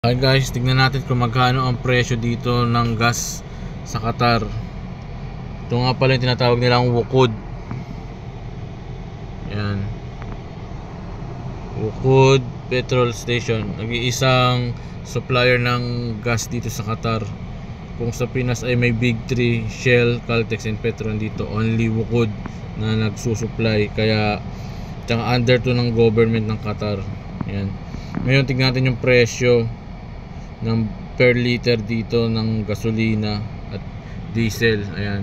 Okay guys, tignan natin kung magkano ang presyo dito ng gas sa Qatar. Ito nga pala yung tinatawag nilang WOQOD. Yan, WOQOD Petrol Station. Nag-iisang supplier ng gas dito sa Qatar. Kung sa Pinas ay may Big 3, Shell, Caltex and Petron, dito only WOQOD na nagsusupply. Kaya tsaka under to ng government ng Qatar. Yan. Ngayon tignan natin yung presyo ng per liter dito ng gasolina at diesel. Ayan.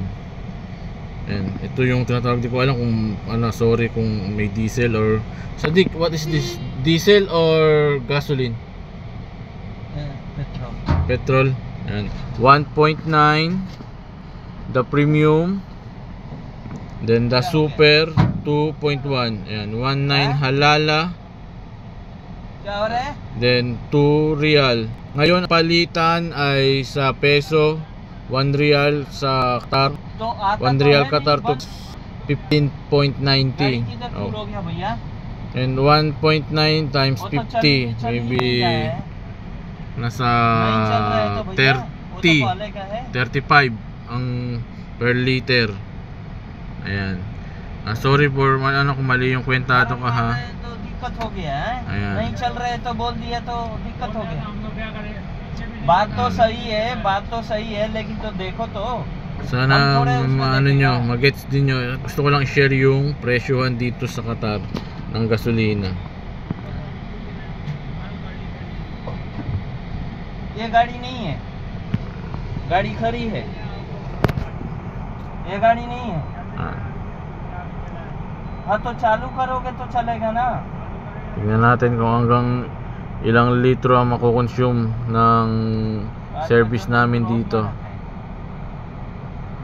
Ayan. Ito yung tinatawag, di ko alam kung ano, sorry kung may diesel or Sadik, what is this? Diesel or gasoline? Petrol. Petrol. Ayan. 1.9 the premium, then the super 2.1. Ayan. 1.9 halala, then 2 real. Ngayon palitan ay sa peso, 1 real sa Qatar, 1 real Qatar to 15.90. Oh. And 1.9 times 50 maybe nasa 35 ang per liter. Ayan. Sorry for ano kung mali yung kwentado ka ha. दिक्कत हो गया है, Ayan. नहीं चल रहे तो बोल दिया तो दिक्कत हो गया। बात तो सही है लेकिन तो देखो तो sana ano nyo, magets din nyo. Gusto ko lang i-share yung presyohan dito sa Qatar ng gasolina. ये गाड़ी नहीं है, गाड़ी खड़ी है, ये गाड़ी नहीं है। हाँ तो चालू करोगे तो चलेगा ना। Tingnan natin kung hanggang ilang litro ang makukonsume ng service namin dito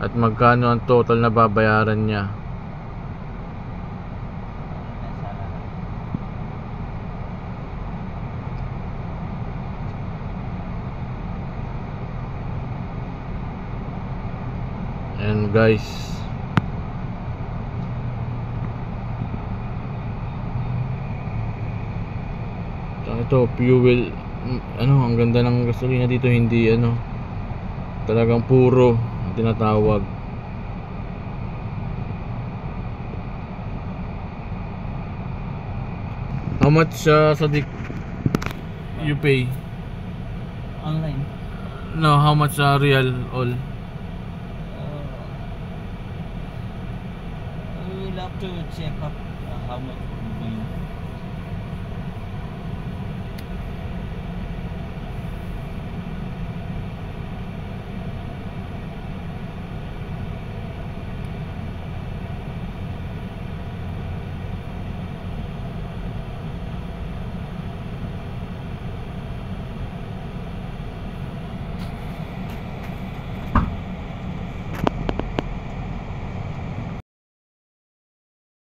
at magkano ang total na babayaran niya. And guys, ito fuel, ano, ang ganda ng gasolina dito, hindi ano, talagang puro tinatawag. How much Sadik you pay? Online. No, how much real all? We will have to check up how much.